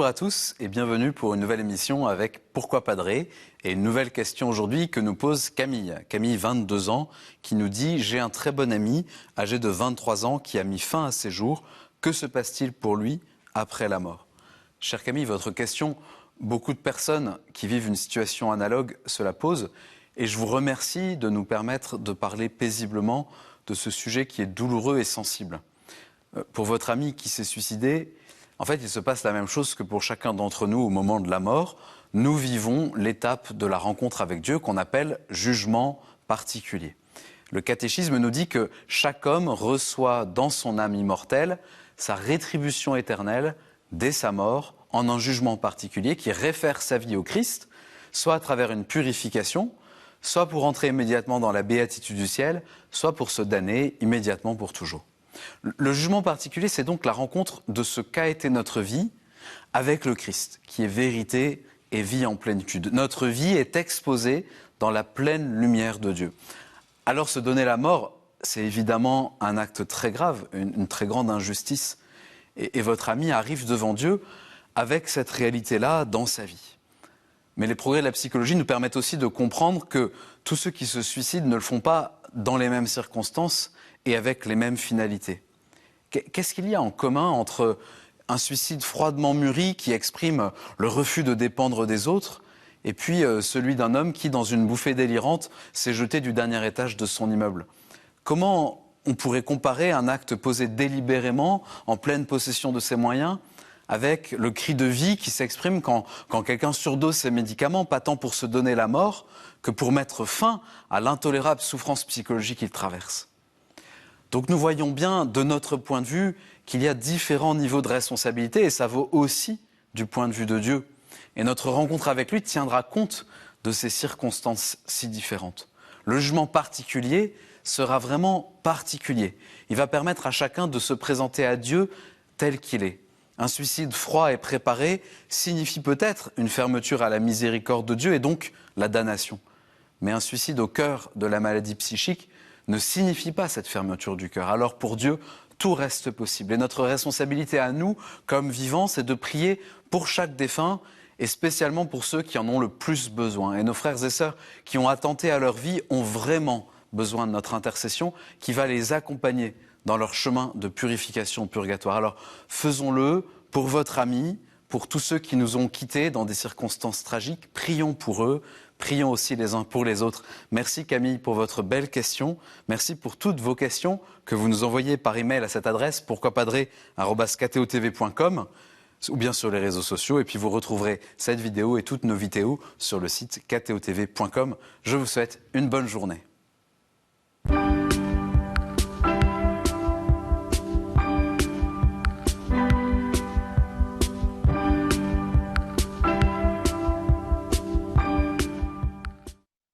Bonjour à tous et bienvenue pour une nouvelle émission avec Pourquoi Padré et une nouvelle question aujourd'hui que nous pose Camille. Camille, 22 ans, qui nous dit « J'ai un très bon ami âgé de 23 ans qui a mis fin à ses jours. Que se passe-t-il pour lui après la mort ?» Chère Camille, votre question, beaucoup de personnes qui vivent une situation analogue se la posent et je vous remercie de nous permettre de parler paisiblement de ce sujet qui est douloureux et sensible. Pour votre ami qui s'est suicidé, en fait, il se passe la même chose que pour chacun d'entre nous au moment de la mort. Nous vivons l'étape de la rencontre avec Dieu qu'on appelle jugement particulier. Le catéchisme nous dit que chaque homme reçoit dans son âme immortelle sa rétribution éternelle dès sa mort en un jugement particulier qui réfère sa vie au Christ, soit à travers une purification, soit pour entrer immédiatement dans la béatitude du ciel, soit pour se damner immédiatement pour toujours. Le jugement particulier, c'est donc la rencontre de ce qu'a été notre vie avec le Christ, qui est vérité et vie en plénitude. Notre vie est exposée dans la pleine lumière de Dieu. Alors se donner la mort, c'est évidemment un acte très grave, une très grande injustice. Et votre ami arrive devant Dieu avec cette réalité-là dans sa vie. Mais les progrès de la psychologie nous permettent aussi de comprendre que tous ceux qui se suicident ne le font pas dans les mêmes circonstances et avec les mêmes finalités. Qu'est-ce qu'il y a en commun entre un suicide froidement mûri qui exprime le refus de dépendre des autres et puis celui d'un homme qui, dans une bouffée délirante, s'est jeté du dernier étage de son immeuble? Comment on pourrait comparer un acte posé délibérément, en pleine possession de ses moyens, avec le cri de vie qui s'exprime quand quelqu'un surdose ses médicaments, pas tant pour se donner la mort que pour mettre fin à l'intolérable souffrance psychologique qu'il traverse? Donc nous voyons bien, de notre point de vue, qu'il y a différents niveaux de responsabilité et ça vaut aussi du point de vue de Dieu. Et notre rencontre avec lui tiendra compte de ces circonstances si différentes. Le jugement particulier sera vraiment particulier. Il va permettre à chacun de se présenter à Dieu tel qu'il est. Un suicide froid et préparé signifie peut-être une fermeture à la miséricorde de Dieu et donc la damnation. Mais un suicide au cœur de la maladie psychique ne signifie pas cette fermeture du cœur. Alors pour Dieu, tout reste possible. Et notre responsabilité à nous, comme vivants, c'est de prier pour chaque défunt et spécialement pour ceux qui en ont le plus besoin. Et nos frères et sœurs qui ont attenté à leur vie ont vraiment besoin de notre intercession qui va les accompagner dans leur chemin de purification au purgatoire. Alors faisons-le pour votre ami, pour tous ceux qui nous ont quittés dans des circonstances tragiques. Prions pour eux. Prions aussi les uns pour les autres. Merci Camille pour votre belle question. Merci pour toutes vos questions que vous nous envoyez par email à cette adresse pourquoipadré@ktotv.com ou bien sur les réseaux sociaux. Et puis vous retrouverez cette vidéo et toutes nos vidéos sur le site ktotv.com. Je vous souhaite une bonne journée.